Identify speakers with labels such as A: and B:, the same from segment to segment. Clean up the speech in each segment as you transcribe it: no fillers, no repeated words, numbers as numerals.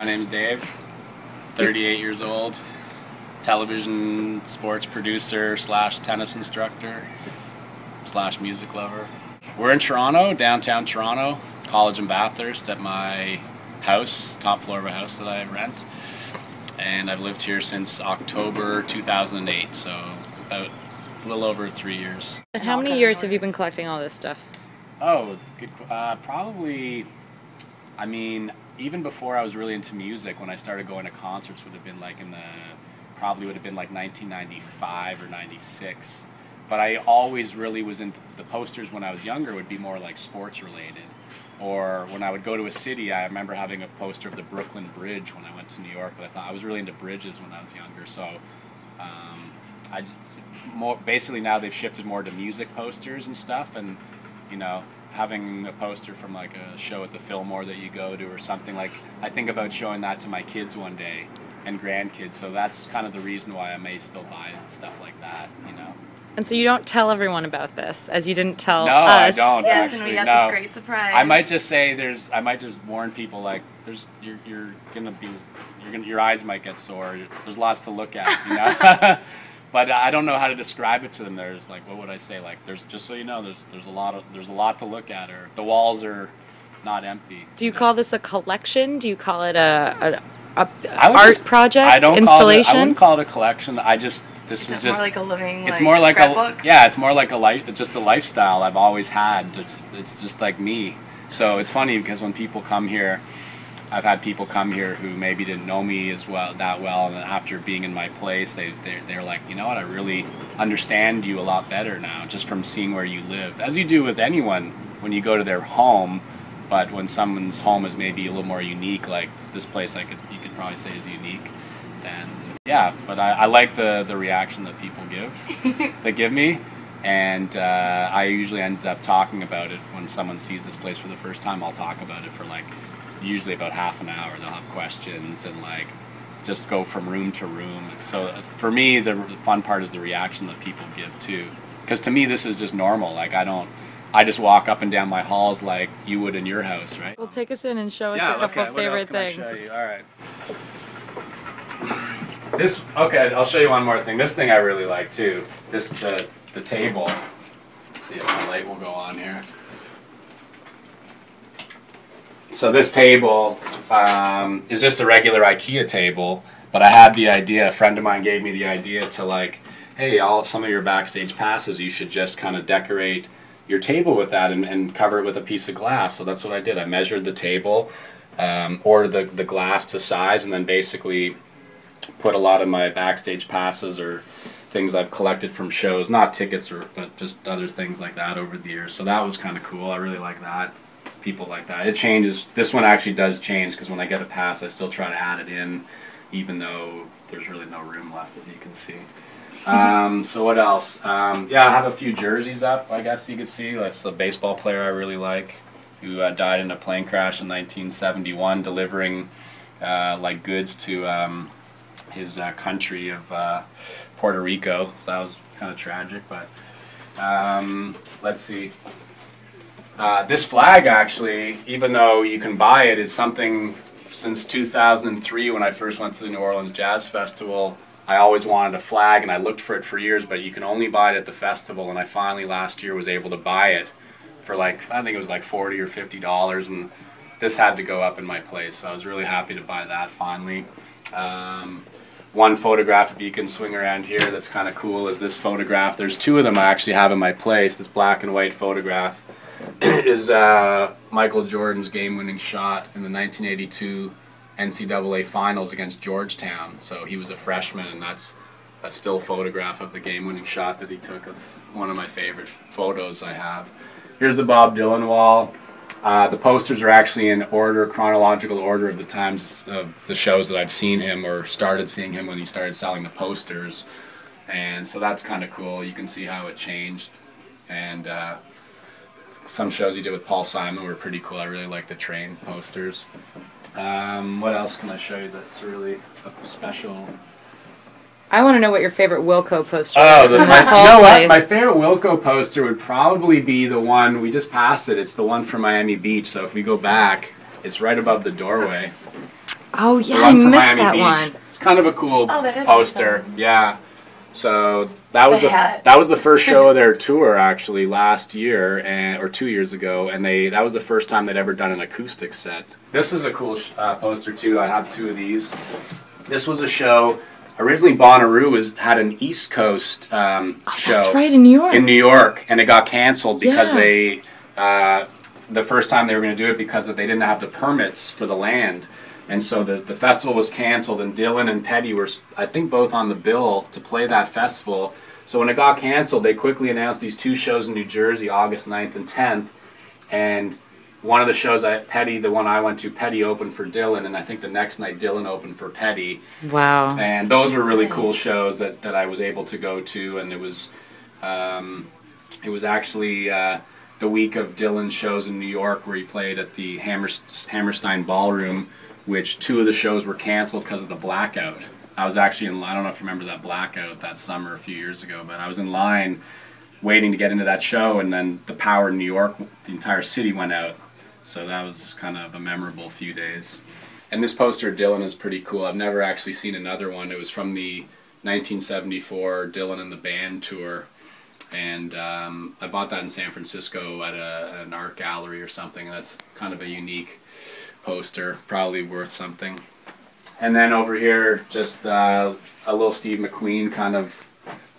A: My name's Dave, 38 years old, television sports producer slash tennis instructor slash music lover. We're in Toronto, downtown Toronto, College and Bathurst at my house, top floor of a house that I rent. And I've lived here since October 2008, so about a little over 3 years.
B: And how many years have you been collecting all this stuff?
A: Oh, good. Probably, I mean, even before I was really into music, when I started going to concerts, would have been like probably would have been like 1995 or 96. But I always really was into the posters when I was younger would be more like sports related. Or when I would go to a city, I remember having a poster of the Brooklyn Bridge when I went to New York. But I thought I was really into bridges when I was younger. So basically now they've shifted more to music posters and stuff. And, you know, having a poster from like a show at the Fillmore that you go to or something, like I think about showing that to my kids one day and grandkids. So that's kind of the reason why I may still buy stuff like that, you know.
B: And so you don't tell everyone about this, as you didn't tell us.
A: No, I don't.
C: Yes,
A: actually,
C: and we got
A: no.
C: this great surprise.
A: I might just say I might just warn people like your eyes might get sore. There's lots to look at, you know. But I don't know how to describe it to them. There's like, what would I say? Like, there's, just so you know, there's a lot to look at. Or the walls are not empty.
B: Do you call this a collection? Do you call it a art project? Installation?
A: I wouldn't call it a collection. This is just
C: more like a living.
A: It's
C: like,
A: more like
C: scrapbook?
A: it's more like just a lifestyle I've always had. It's just like me. So it's funny because when people come here, I've had people come here who maybe didn't know me that well, and then after being in my place, they're like, you know what, I really understand you a lot better now, just from seeing where you live, as you do with anyone when you go to their home. But when someone's home is maybe a little more unique, like this place, you could probably say is unique, then yeah. But I like the reaction that people give me. And I usually end up talking about it when someone sees this place for the first time. I'll talk about it for like usually about half an hour. They'll have questions and like just go from room to room. So for me, the fun part is the reaction that people give too. Because to me, this is just normal. Like I just walk up and down my halls like you would in your house, right?
B: Well, take us in and show us a couple of favorite things.
A: What else can I show you? All right. I'll show you one more thing. This thing I really like too. The table. Let's see if my light will go on here. So this table is just a regular IKEA table, but I had the idea, a friend of mine gave me the idea to like, hey, some of your backstage passes, you should just kind of decorate your table with that and cover it with a piece of glass. So that's what I did. I measured the table, ordered the glass to size, and then basically put a lot of my backstage passes or things I've collected from shows, not tickets, but just other things like that over the years. So that was kind of cool. I really like that. People like that. It changes. This one actually does change because when I get a pass, I still try to add it in, even though there's really no room left, as you can see. So what else? Yeah, I have a few jerseys up, I guess you could see. That's a baseball player I really like who died in a plane crash in 1971, delivering like goods to his country of Puerto Rico. So that was kind of tragic, but let's see. This flag actually, even though you can buy it, it's something since 2003 when I first went to the New Orleans Jazz Festival. I always wanted a flag and I looked for it for years, but you can only buy it at the festival, and I finally last year was able to buy it for like, I think it was like $40 or $50, and this had to go up in my place, so I was really happy to buy that finally. One photograph, if you can swing around here, that's kind of cool, is this photograph. There's two of them I actually have in my place. This black and white photograph is Michael Jordan's game-winning shot in the 1982 NCAA Finals against Georgetown. So he was a freshman, and that's a still photograph of the game-winning shot that he took. It's one of my favorite photos I have. Here's the Bob Dylan wall. The posters are actually in order, chronological order of the times of the shows that I've seen him or started seeing him when he started selling the posters. And so that's kind of cool. You can see how it changed. And some shows he did with Paul Simon were pretty cool. I really like the train posters. What else can I show you that's really special?
B: I want to know what your favorite Wilco poster is.
A: You know what? My favorite Wilco poster would probably be the one, we just passed it. It's the one from Miami Beach. So if we go back, it's right above the doorway.
B: Oh yeah, I missed
A: Miami
B: that
A: Beach.
B: One.
A: It's kind of a cool poster.
B: Awesome.
A: Yeah. So that was the first show of their tour actually last year or 2 years ago, and that was the first time they'd ever done an acoustic set. This is a cool poster too. I have 2 of these. This was a show. Originally, Bonnaroo had an East Coast show.
B: That's right, in New York.
A: In New York, and it got canceled because they the first time they were going to do it because they didn't have the permits for the land. And so the festival was canceled, and Dylan and Petty were, I think, both on the bill to play that festival. So when it got canceled, they quickly announced these 2 shows in New Jersey, August 9th and 10th. And one of the shows, the one I went to, Petty opened for Dylan, and I think the next night Dylan opened for Petty.
B: Wow.
A: And those were really cool shows that I was able to go to, and it was actually the week of Dylan's shows in New York where he played at the Hammerstein Ballroom, which 2 of the shows were canceled because of the blackout. I was actually I don't know if you remember that blackout that summer a few years ago, but I was in line waiting to get into that show, and then the power in New York, the entire city went out. So that was kind of a memorable few days. And this poster of Dylan is pretty cool. I've never actually seen another one. It was from the 1974 Dylan and the Band tour. And I bought that in San Francisco at an art gallery or something. That's kind of a unique poster, probably worth something. And then over here, just a little Steve McQueen kind of,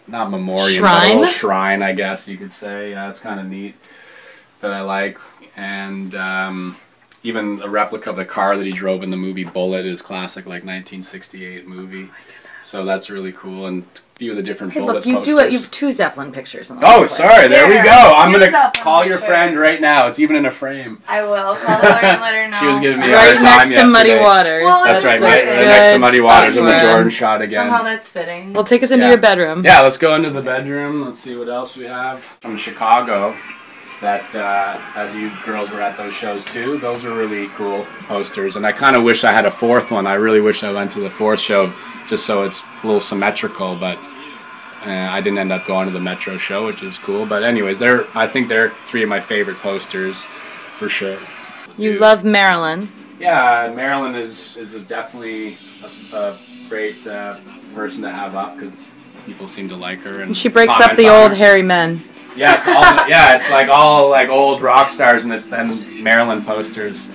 A: not memoriam, but a little shrine, I guess you could say. Yeah, it's kind of neat that I like. And even a replica of the car that he drove in the movie Bullet, his classic, like 1968 movie. So that's really cool. And a few of the different Bullet
B: posters.
A: Look,
B: you have 2 Zeppelin pictures in the
A: Oh, sorry, there we go. I'm going to call your
C: picture.
A: friend right now. It's even in a frame.
C: I will call her and let her know.
A: She was giving me a
B: right
A: hard time
B: next to
A: yesterday.
B: Muddy Waters.
C: Well,
A: That's right,
C: right
A: next to Muddy Waters and the
B: Yeah.
A: Jordan shot again.
C: Somehow that's fitting.
B: Well, take us into your bedroom.
A: Yeah, let's go into the bedroom. Let's see what else we have. From Chicago, that as you girls were at those shows too, those are really cool posters. And I kind of wish I had a 4th one. I really wish I went to the 4th show just so it's a little symmetrical, but I didn't end up going to the Metro show, which is cool. But anyways, I think they're 3 of my favorite posters for sure.
B: You love Marilyn.
A: Yeah, Marilyn is definitely a great person to have up because people seem to like her. And
B: she breaks up the old hairy men.
A: Yes, it's like all like old rock stars, and it's then Marilyn posters.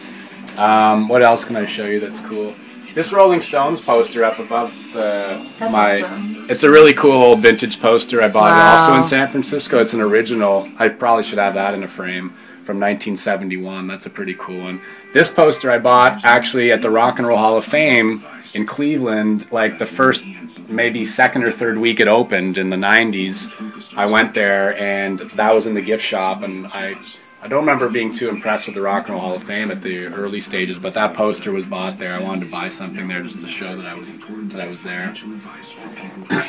A: What else can I show you that's cool? This Rolling Stones poster up above
C: awesome.
A: It's a really cool old vintage poster. I bought it also in San Francisco. It's an original. I probably should have that in a frame from 1971. That's a pretty cool one. This poster I bought actually at the Rock and Roll Hall of Fame in Cleveland, like the first, maybe 2nd or 3rd week it opened in the 90s. I went there, and that was in the gift shop, and I don't remember being too impressed with the Rock and Roll Hall of Fame at the early stages, but that poster was bought there. I wanted to buy something there just to show that I was there.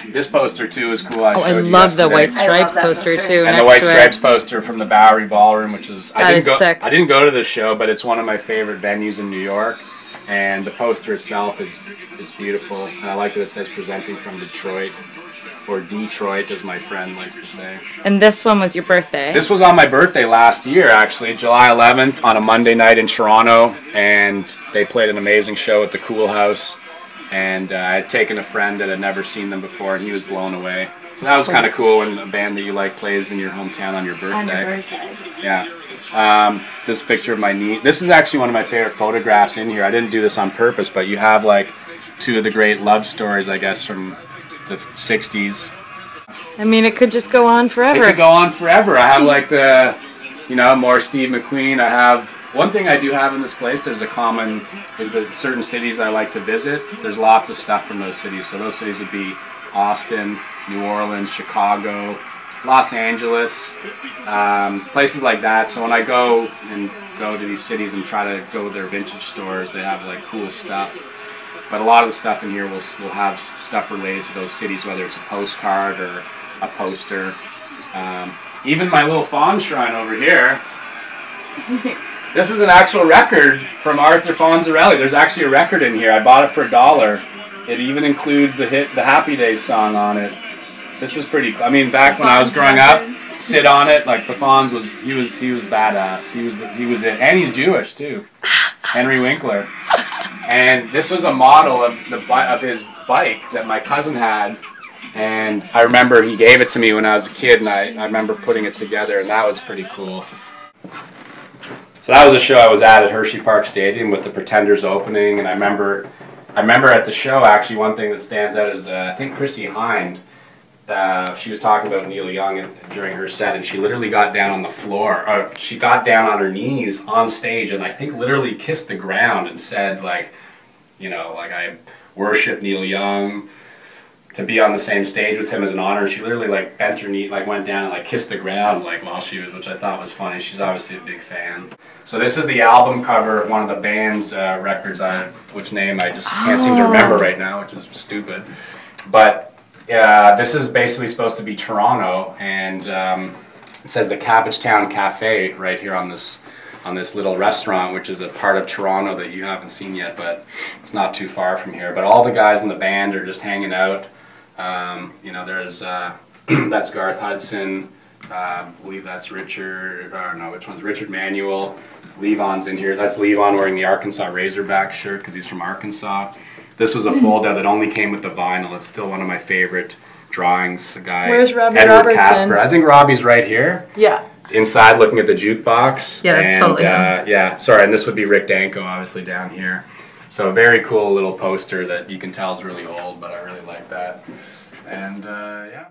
A: This poster too is cool. I
B: love the White Stripes poster too.
A: And the White Stripes poster from the Bowery Ballroom, which is
B: sick.
A: I didn't go to this show, but it's one of my favorite venues in New York. And the poster itself is beautiful, and I like that it says presenting from Detroit, or Detroit, as my friend likes to say.
B: And this one was your birthday?
A: This was on my birthday last year, actually, July 11th, on a Monday night in Toronto, and they played an amazing show at the Cool House, and I had taken a friend that had never seen them before, and he was blown away. So that was kind of cool when a band that you like plays in your hometown on your birthday.
C: On your birthday.
A: Yeah. This picture of my niece. This is actually one of my favorite photographs in here. I didn't do this on purpose, but you have like 2 of the great love stories, I guess, from the 60s.
B: I mean, it could just go on forever.
A: It could go on forever. I have like more Steve McQueen. I have, one thing I do have in this place, is that certain cities I like to visit, there's lots of stuff from those cities. So those cities would be Austin, New Orleans, Chicago, Los Angeles, places like that. So when I go to these cities and try to go to their vintage stores, they have like cool stuff. But a lot of the stuff in here will have stuff related to those cities, whether it's a postcard or a poster. Even my little fawn shrine over here. This is an actual record from Arthur Fonzarelli. There's actually a record in here. I bought it for $1. It even includes the Happy Days song on it. This is pretty cool. I mean, back when I was growing up, Sit on It, like the Fonz he was badass. He was it, and he's Jewish too. Henry Winkler. And this was a model of his bike that my cousin had. And I remember he gave it to me when I was a kid, and I remember putting it together, and that was pretty cool. So that was a show I was at Hershey Park Stadium with the Pretenders opening, and I remember at the show, actually, one thing that stands out is I think Chrissy Hind, she was talking about Neil Young during her set, and she literally got down on the floor, or she got down on her knees on stage, and I think literally kissed the ground and said, like, you know, like, I worship Neil Young. To be on the same stage with him as an honor. She literally like bent her knee, like went down and like kissed the ground like while she was, which I thought was funny. She's obviously a big fan. So this is the album cover of one of the band's records, which name I just can't seem to remember right now, which is stupid. But this is basically supposed to be Toronto, and it says the Cabbagetown Cafe right here on this little restaurant, which is a part of Toronto that you haven't seen yet, but it's not too far from here. But all the guys in the band are just hanging out. You know, there's that's Garth Hudson. I believe that's Richard. I don't know which one's Richard Manuel. Levon's in here. That's Levon wearing the Arkansas Razorback shirt because he's from Arkansas. This was a foldout that only came with the vinyl. It's still one of my favorite drawings. A guy.
B: Where's Robbie
A: Edward
B: Robertson?
A: Casper. I think Robbie's right here.
B: Yeah.
A: Inside, looking at the jukebox.
B: Yeah, that's totally him.
A: Yeah, sorry, and this would be Rick Danko, obviously, down here. So a very cool little poster that you can tell is really old, but I really like that. And, yeah.